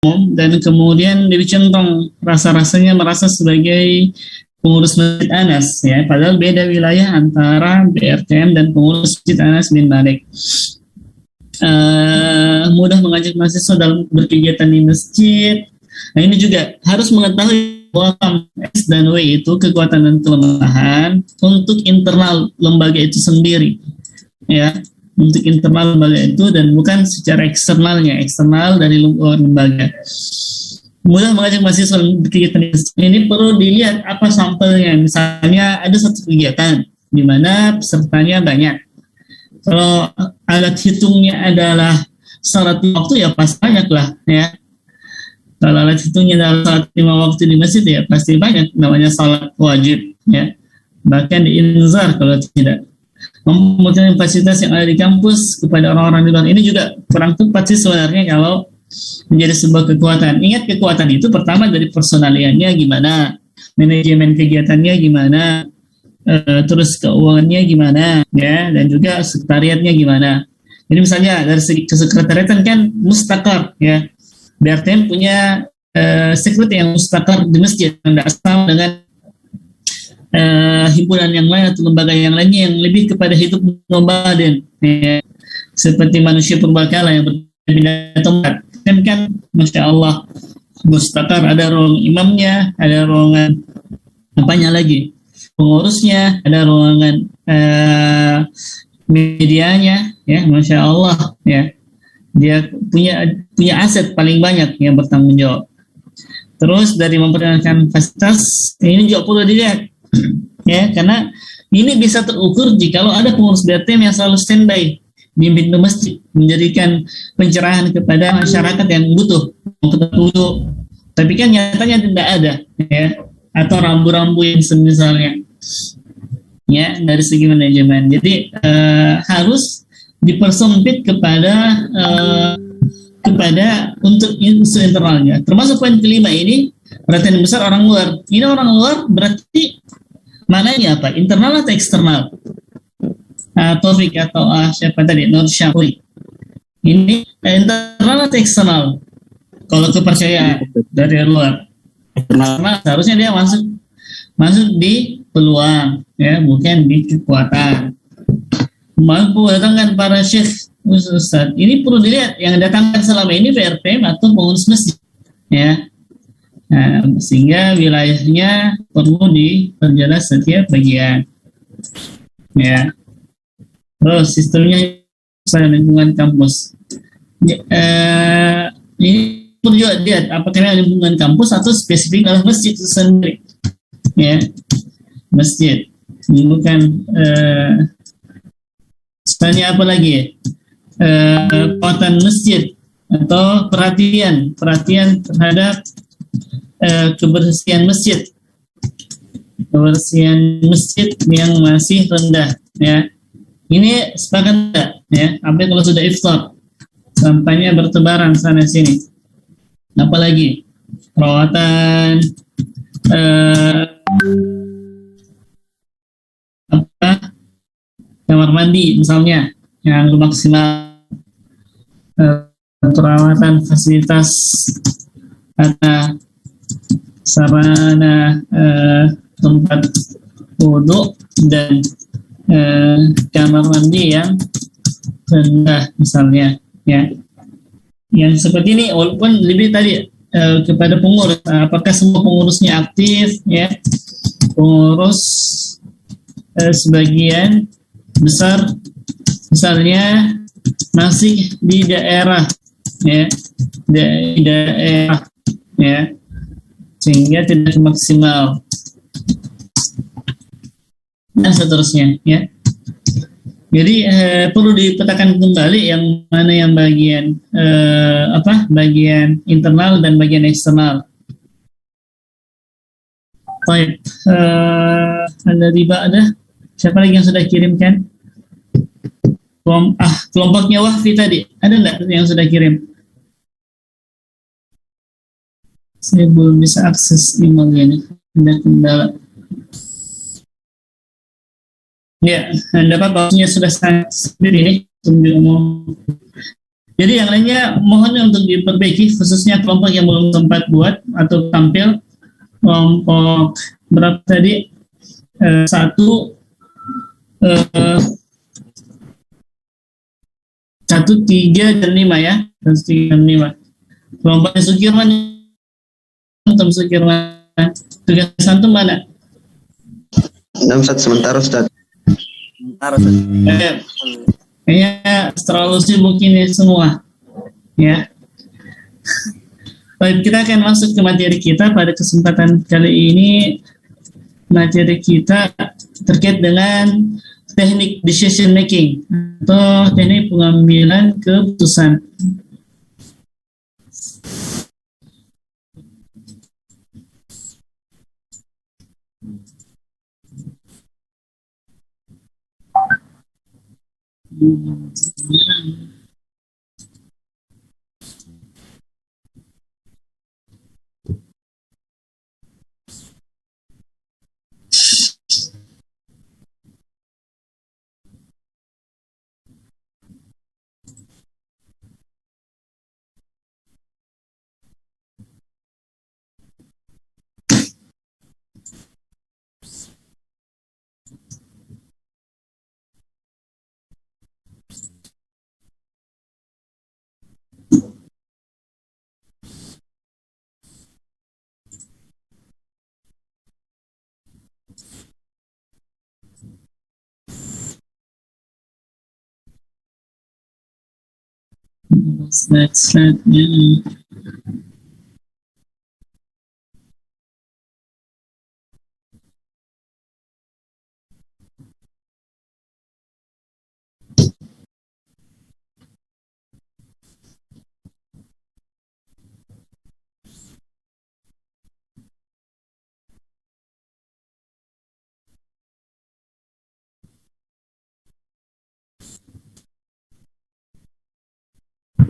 dan kemudian lebih condong rasa-rasanya merasa sebagai pengurus Masjid Anas, ya, padahal beda wilayah antara BRTM dan pengurus Masjid Anas bin Malik. Mudah mengajak mahasiswa dalam berkegiatan di masjid. Nah, ini juga harus mengetahui bahwa S dan W itu kekuatan dan kelemahan untuk internal lembaga itu sendiri, ya, untuk internal lembaga itu dan bukan secara eksternalnya, eksternal dari lembaga. Mudah mengajak mahasiswa berkegiatan ini perlu dilihat apa sampelnya. Misalnya ada satu kegiatan di mana pesertanya banyak. Kalau alat hitungnya adalah salat waktu, ya pasti banyak lah, ya. Kalau alat hitungnya adalah salat 5 waktu di masjid, ya pasti banyak, namanya salat wajib, ya. Bahkan diinzar kalau tidak. Membutuhkan fasilitas yang ada di kampus kepada orang-orang di luar ini juga kurang tepat sih sebenarnya kalau menjadi sebuah kekuatan. Ingat, kekuatan itu pertama dari personaliannya gimana, manajemen kegiatannya gimana, terus keuangannya gimana, ya, dan juga sekretariatnya gimana. Jadi misalnya dari segi kesekretariatan kan mustakar, ya, BRTM punya sekretariat yang mustakar di masjid, tidak sama dengan himpunan yang lain atau lembaga yang lainnya yang lebih kepada hidup nomaden, ya, seperti manusia purbakala yang berpindah tempat. Kan Masya Allah, mustakar, ada ruang imamnya, ada ruangan apanya lagi, pengurusnya, ada ruangan medianya, ya, Masya Allah, ya, dia punya aset paling banyak yang bertanggung jawab. Terus dari memperkenalkan fasilitas ini juga perlu dilihat, ya, karena ini bisa terukur jika ada pengurus BRTM yang selalu standby di pintu masjid menjadikan pencerahan kepada masyarakat yang butuh untuk wudhu, tapi kan nyatanya tidak ada, ya, atau rambu-rambu yang semisalnya, ya, dari segi manajemen. Jadi harus dipersempit kepada untuk unsur internalnya. Termasuk poin kelima ini, perhatian besar orang luar. Ini orang luar berarti mananya apa? Internal atau eksternal? Taufik atau siapa tadi? Nur Syafri. Ini internal atau eksternal? Kalau kepercayaan dari luar, internal seharusnya dia masuk di peluang, ya, bukan di kekuatan. Mampu datangkan para syekh Ustaz. Ini perlu dilihat yang datangkan selama ini BRTM atau pengurus masjid, ya. Nah, sehingga wilayahnya perlu diperjelas setiap bagian, ya. Terus sistemnya lingkungan kampus. Ini perlu juga lihat apakah lingkungan kampus atau spesifik dalam masjid itu sendiri, ya, masjid. Ini bukan misalnya apa lagi, ya? Kekuatan masjid atau perhatian terhadap kebersihan masjid yang masih rendah, ya. Ini sepakat tidak, ya? Apa kalau sudah iftar sampahnya bertebaran sana sini, apalagi perawatan kamar mandi misalnya yang maksimal, perawatan fasilitas ada sarana tempat wudhu dan kamar mandi yang rendah misalnya, ya. Yang seperti ini walaupun lebih tadi kepada pengurus, apakah semua pengurusnya aktif, ya, pengurus sebagian besar misalnya masih di daerah, ya, di daerah, ya, sehingga tidak maksimal dan seterusnya, ya. Jadi perlu dipetakan kembali yang mana yang bagian bagian internal dan bagian eksternal. Baik, ada riba, ada siapa lagi yang sudah kirimkan? Kelompoknya Wahfi tadi ada nggak yang sudah kirim? Saya belum bisa akses emailnya nih, ada kendala. Ya, dapat bahasanya sudah sendiri nih, Jadi yang lainnya mohon untuk diperbaiki, khususnya kelompok yang belum sempat buat atau tampil. Kelompok berapa tadi? Satu, 1, 3, dan 5 ya. 1, 3, dan 5. Kelompok Sukirman, tugas antum mana? 61 sementara Ustaz. Kayaknya terlalu sibuk ini semua ya. Baik, kita akan masuk ke materi kita pada kesempatan kali ini. Materi kita terkait dengan teknik decision making atau teknik pengambilan keputusan. Slide-nya.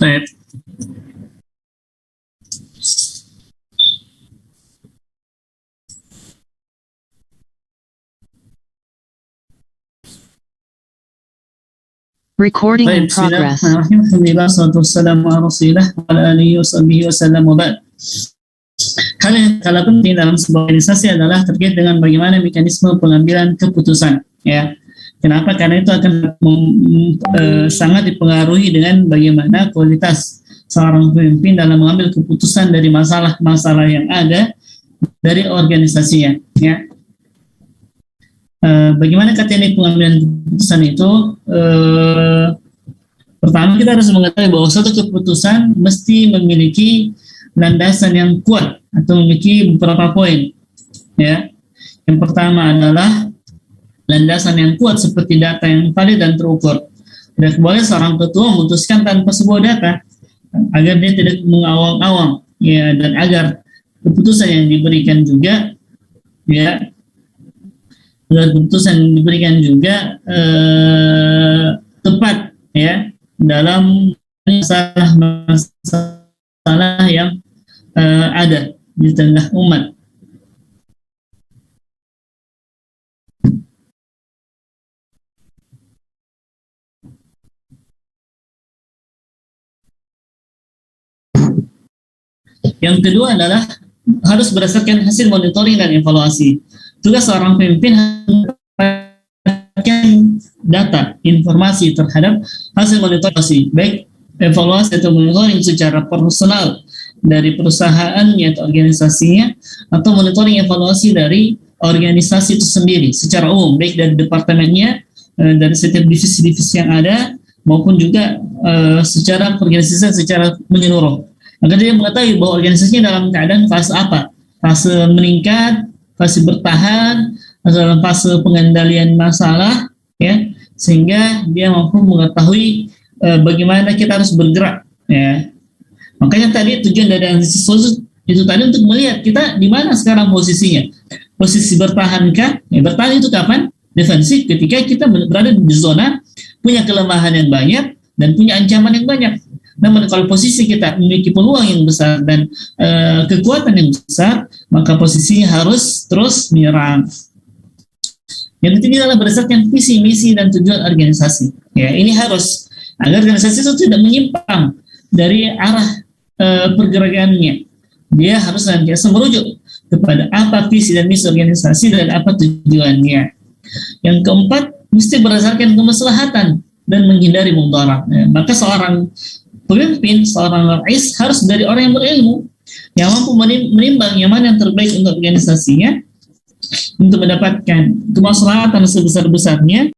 Baik. Recording in progress. Alhamdulillah, salatu wassalamu ala rasulillah wa ala alihi wa sahbihi wa sallam wa ba'd. Hal yang kalah penting dalam sebuah organisasi adalah terkait dengan bagaimana mekanisme pengambilan keputusan. Ya, kenapa? Karena itu akan sangat dipengaruhi dengan bagaimana kualitas seorang pemimpin dalam mengambil keputusan dari masalah-masalah yang ada dari organisasinya. Ya. Bagaimana teknik pengambilan keputusan itu? Pertama, kita harus mengetahui bahwa suatu keputusan mesti memiliki landasan yang kuat atau memiliki beberapa poin. Ya, yang pertama adalah landasan yang kuat seperti data yang valid dan terukur. Tidak boleh seorang ketua memutuskan tanpa sebuah data agar dia tidak mengawang-awang, ya, dan agar keputusan yang diberikan juga, ya, keputusan yang diberikan juga tepat, ya, dalam masalah yang ada di tengah umat. Yang kedua adalah harus berdasarkan hasil monitoring dan evaluasi. Tugas seorang pemimpin mendapatkan data, informasi terhadap hasil monitoring, baik evaluasi atau monitoring secara personal dari perusahaannya atau organisasinya, atau monitoring evaluasi dari organisasi itu sendiri secara umum, baik dari departemennya, dari setiap divisi-divisi yang ada, maupun juga secara organisasi secara menyeluruh. Agar dia mengetahui bahwa organisasinya dalam keadaan fase apa, fase meningkat, fase bertahan, atau dalam fase pengendalian masalah, ya, sehingga dia mampu mengetahui bagaimana kita harus bergerak, ya. Makanya tadi tujuan dari analisis khusus itu tadi untuk melihat kita di mana sekarang posisinya. Posisi bertahankah? Ya, bertahan itu kapan? Defensif, ketika kita berada di zona punya kelemahan yang banyak dan punya ancaman yang banyak. Namun kalau posisi kita memiliki peluang yang besar dan kekuatan yang besar, maka posisinya harus terus menyerang. Yang ketiga adalah berdasarkan visi, misi, dan tujuan organisasi. Ya, ini harus agar organisasi itu tidak menyimpang dari arah pergerakannya. Dia harus senantiasa merujuk kepada apa visi dan misi organisasi dan apa tujuannya. Yang keempat, mesti berdasarkan kemaslahatan dan menghindari mudarat. Maka seorang pemimpin, seorang rais harus dari orang yang berilmu, yang mampu menimbang yang mana yang terbaik untuk organisasinya, untuk mendapatkan kemaslahatan sebesar-besarnya